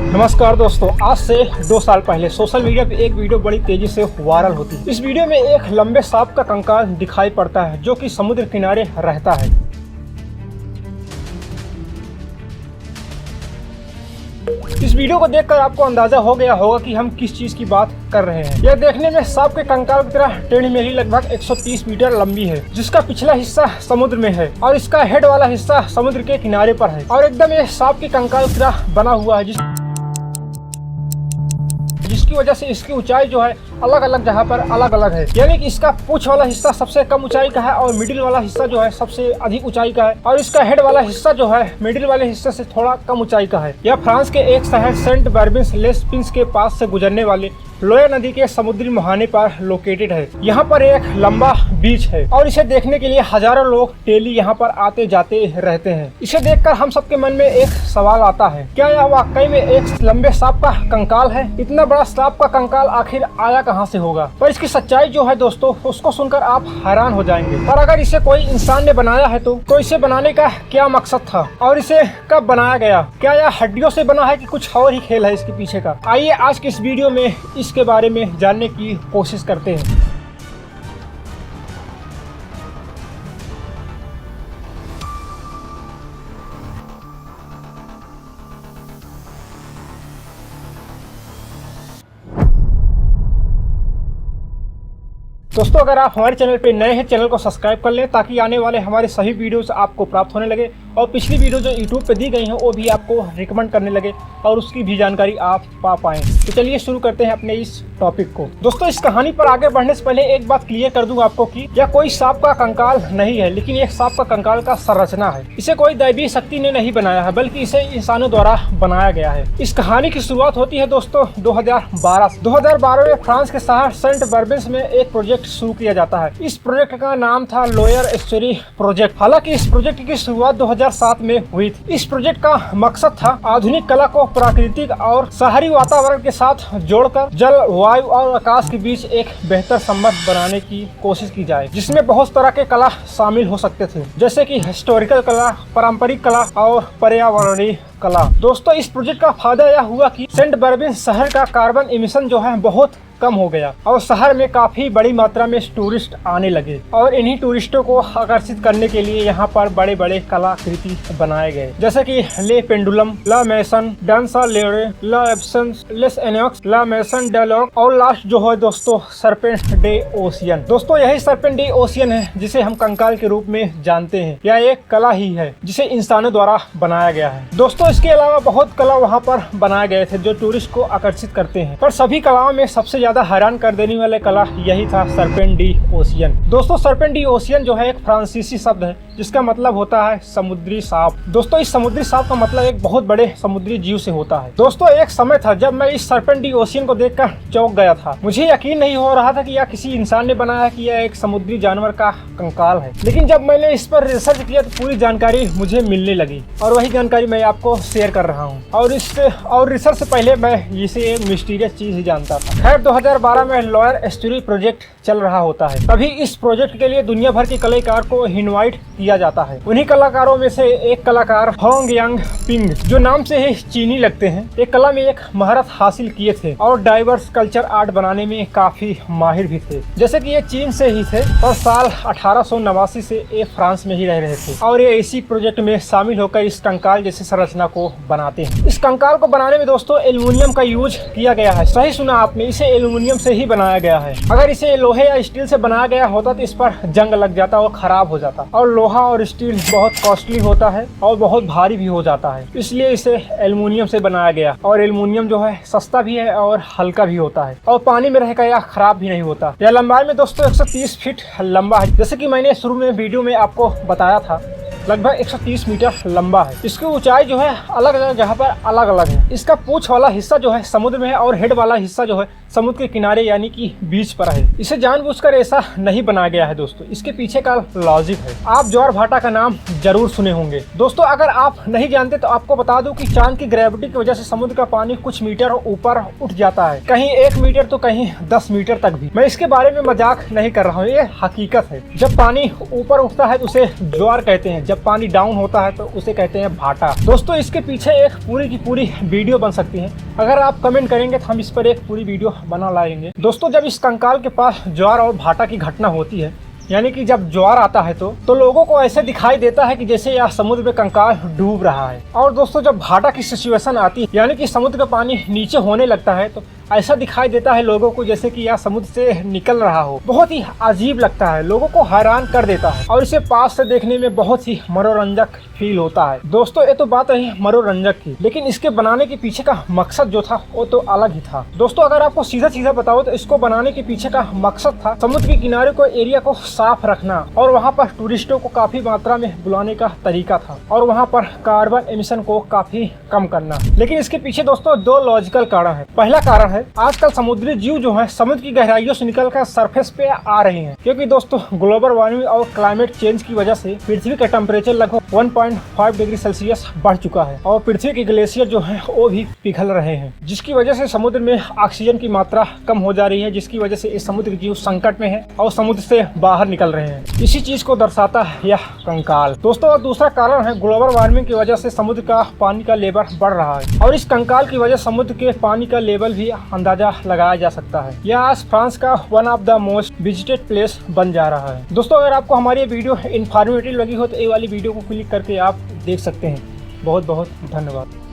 नमस्कार दोस्तों, आज से 2 साल पहले सोशल मीडिया पे एक वीडियो बड़ी तेजी से वायरल होती है। इस वीडियो में एक लंबे सांप का कंकाल दिखाई पड़ता है जो कि समुद्र किनारे रहता है। इस वीडियो को देखकर आपको अंदाजा हो गया होगा कि हम किस चीज की बात कर रहे हैं। यह देखने में सांप के कंकाल की तरह टेढ़ी मेढ़ी लगभग 130 मीटर लंबी है, जिसका पिछला हिस्सा समुद्र में है और इसका हेड वाला हिस्सा समुद्र के किनारे पर है और एकदम ये सांप के कंकाल की तरह बना हुआ है, जिसकी वजह से इसकी ऊंचाई जो है अलग अलग जगह पर अलग अलग है। यानी कि इसका पूंछ वाला हिस्सा सबसे कम ऊंचाई का है और मिडिल वाला हिस्सा जो है सबसे अधिक ऊंचाई का है और इसका हेड वाला हिस्सा जो है मिडिल वाले हिस्से से थोड़ा कम ऊंचाई का है। यह फ्रांस के एक शहर सेंट बर्बिन्स लेस पिंस के पास से गुजरने वाले लोयर नदी के समुद्री मुहाने पर लोकेटेड है। यहाँ पर एक लंबा बीच है और इसे देखने के लिए हजारों लोग डेली यहाँ पर आते जाते रहते हैं। इसे देखकर हम सबके मन में एक सवाल आता है, क्या यह वाकई में एक लंबे सांप का कंकाल है? इतना बड़ा सांप का कंकाल आखिर आया कहाँ से होगा? पर इसकी सच्चाई जो है दोस्तों, उसको सुनकर आप हैरान हो जाएंगे। और अगर इसे कोई इंसान ने बनाया है तो इसे बनाने का क्या मकसद था और इसे कब बनाया गया? क्या यह हड्डियों से बना है कि कुछ और ही खेल है इसके पीछे का? आइए आज की इस वीडियो में इसके बारे में जानने की कोशिश करते हैं। दोस्तों, अगर आप हमारे चैनल पे नए हैं, चैनल को सब्सक्राइब कर लें ताकि आने वाले हमारे सभी वीडियोस आपको प्राप्त होने लगे और पिछली वीडियो जो यूट्यूब पे दी गई हैं वो भी आपको रिकमेंड करने लगे और उसकी भी जानकारी आप पा पाएँ। तो चलिए शुरू करते हैं अपने इस टॉपिक को। दोस्तों, इस कहानी पर आगे बढ़ने से पहले एक बात क्लियर कर दूं आपको कि यह कोई सांप का कंकाल नहीं है, लेकिन एक सांप का कंकाल का संरचना है। इसे कोई दैवीय शक्ति ने नहीं बनाया है, बल्कि इसे इंसानों द्वारा बनाया गया है। इस कहानी की शुरुआत होती है दोस्तों 2012 में फ्रांस के शहर सेंट बर्बिन्स में एक प्रोजेक्ट शुरू किया जाता है। इस प्रोजेक्ट का नाम था लोयर एस्चुरी प्रोजेक्ट। हालांकि इस प्रोजेक्ट की शुरुआत 2007 में हुई थी। इस प्रोजेक्ट का मकसद था आधुनिक कला को प्राकृतिक और शहरी वातावरण के साथ जोड़कर जल, वायु और आकाश के बीच एक बेहतर संबंध बनाने की कोशिश की जाए, जिसमें बहुत तरह के कला शामिल हो सकते थे, जैसे कि हिस्टोरिकल कला, पारंपरिक कला और पर्यावरणीय कला। दोस्तों, इस प्रोजेक्ट का फायदा यह हुआ कि सेंट बर्बिन्स शहर का कार्बन इमिशन जो है बहुत कम हो गया और शहर में काफी बड़ी मात्रा में टूरिस्ट आने लगे और इन्हीं टूरिस्टों को आकर्षित करने के लिए यहाँ पर बड़े बड़े कलाकृति बनाए गए, जैसे कि ले पेंडुलम, ला मेसन, डांसा लेरे, ला एब्सेंस, लेस एनॉक्स, ला मेसन डायलॉग और लास्ट जो है दोस्तों सरपेंट डे ओशियन। दोस्तों, यही सरपेंट डे ओशियन है जिसे हम कंकाल के रूप में जानते हैं। यह एक कला ही है जिसे इंसानों द्वारा बनाया गया है। दोस्तों, इसके अलावा बहुत कला वहाँ पर बनाए गए थे जो टूरिस्ट को आकर्षित करते हैं, पर सभी कलाओं में सबसे ज्यादा हैरान कर देने वाले कला यही था सरपेंट डी ओशियन। दोस्तों, सरपेंट डी ओशियन जो है एक फ्रांसीसी शब्द है जिसका मतलब होता है समुद्री सांप। दोस्तों, इस समुद्री सांप का मतलब एक बहुत बड़े समुद्री जीव से होता है। दोस्तों, एक समय था जब मैं इस सरपेंट डी ओशियन को देखकर चौंक गया था। मुझे यकीन नहीं हो रहा था कि यह किसी इंसान ने बनाया है, कि यह एक समुद्री जानवर का कंकाल है। लेकिन जब मैंने इस पर रिसर्च किया तो पूरी जानकारी मुझे मिलने लगी और वही जानकारी मैं आपको शेयर कर रहा हूँ। और रिसर्च से पहले मैं इसे एक मिस्टीरियस चीज ही जानता था। खैर, 2012 में लोयर एस्चुरी प्रोजेक्ट चल रहा होता है। तभी इस प्रोजेक्ट के लिए दुनिया भर के कलाकार को इनवाइट किया जाता है। उन्हीं कलाकारों में से एक कलाकार होंग यांग पिंग, जो नाम से ही चीनी लगते हैं, एक कला में एक महारत हासिल किए थे और डाइवर्स कल्चर आर्ट बनाने में काफी माहिर भी थे। जैसे कि ये चीन से ही थे और साल 1889 से ये फ्रांस में ही रह रहे थे और ये इसी प्रोजेक्ट में शामिल होकर इस कंकाल जैसी संरचना को बनाते हैं। इस कंकाल को बनाने में दोस्तों एल्युमिनियम का यूज किया गया है। सही सुना आपने, इसे एल्युमिनियम से ही बनाया गया है। अगर इसे लोहे या स्टील से बनाया गया होता तो इस पर जंग लग जाता और खराब हो जाता, और लोहा और स्टील बहुत कॉस्टली होता है और बहुत भारी भी हो जाता है, इसलिए इसे एल्युमिनियम से बनाया गया। और एल्युमिनियम जो है सस्ता भी है और हल्का भी होता है और पानी में रहकर यह खराब भी नहीं होता। यह लंबाई में दोस्तों 130 फीट लंबा है, जैसे कि मैंने शुरू में वीडियो में आपको बताया था। लगभग 130 मीटर लंबा है। इसकी ऊंचाई जो है अलग अलग जगह पर अलग अलग है। इसका पूंछ वाला हिस्सा जो है समुद्र में है और हेड वाला हिस्सा जो है समुद्र के किनारे यानी कि बीच पर है। इसे जानबूझकर ऐसा नहीं बनाया गया है दोस्तों, इसके पीछे का लॉजिक है। आप ज्वारभाटा का नाम जरूर सुने होंगे दोस्तों। अगर आप नहीं जानते तो आपको बता दूं कि चांद की ग्रेविटी की वजह से समुद्र का पानी कुछ मीटर ऊपर उठ जाता है, कहीं 1 मीटर तो कहीं 10 मीटर तक भी। मैं इसके बारे में मजाक नहीं कर रहा हूँ, ये हकीकत है। जब पानी ऊपर उठता है तो उसे ज्वार कहते हैं, जब जब पानी डाउन होता है तो उसे कहते हैं भाटा। दोस्तों इसके पीछे एक पूरी की पूरी वीडियो बन सकती है, अगर आप कमेंट करेंगे तो हम इस पर एक पूरी वीडियो बना लाएंगे। दोस्तों जब इस कंकाल के पास ज्वार और भाटा की घटना होती है, यानी कि जब ज्वार आता है तो लोगों को ऐसे दिखाई देता है कि जैसे यह समुद्र में कंकाल डूब रहा है। और दोस्तों जब भाटा की सिचुएशन आती है, यानी कि समुद्र का पानी नीचे होने लगता है, तो ऐसा दिखाई देता है लोगों को जैसे कि यह समुद्र से निकल रहा हो। बहुत ही अजीब लगता है, लोगों को हैरान कर देता है और इसे पास से देखने में बहुत ही मनोरंजक फील होता है। दोस्तों ये तो बात रही मनोरंजक की, लेकिन इसके बनाने के पीछे का मकसद जो था वो तो अलग ही था। दोस्तों अगर आपको सीधा सीधा बताओ तो इसको बनाने के पीछे का मकसद था समुद्र के किनारे को एरिया को साफ रखना और वहाँ पर टूरिस्टों को काफी मात्रा में बुलाने का तरीका था और वहाँ पर कार्बन एमिशन को काफी कम करना। लेकिन इसके पीछे दोस्तों दो लॉजिकल कारण है। पहला कारण है आजकल समुद्री जीव जो है समुद्र की गहराइयों से निकलकर सरफेस पे आ रहे हैं, क्योंकि दोस्तों ग्लोबल वार्मिंग और क्लाइमेट चेंज की वजह से पृथ्वी का टेम्परेचर लगभग 1.5 डिग्री सेल्सियस बढ़ चुका है और पृथ्वी के ग्लेशियर जो है वो भी पिघल रहे हैं, जिसकी वजह से समुद्र में ऑक्सीजन की मात्रा कम हो जा रही है, जिसकी वजह से इस समुद्री जीव संकट में है और समुद्र से बाहर निकल रहे हैं। इसी चीज को दर्शाता है यह कंकाल। दोस्तों और दूसरा कारण है ग्लोबल वार्मिंग की वजह से समुद्र का पानी का लेवल बढ़ रहा है और इस कंकाल की वजह से समुद्र के पानी का लेवल भी अंदाजा लगाया जा सकता है। यह आज फ्रांस का one of the most visited place बन जा रहा है। दोस्तों अगर आपको हमारी वीडियो इन्फॉर्मेटिव लगी हो तो ये वाली वीडियो को क्लिक करके आप देख सकते हैं। बहुत बहुत धन्यवाद।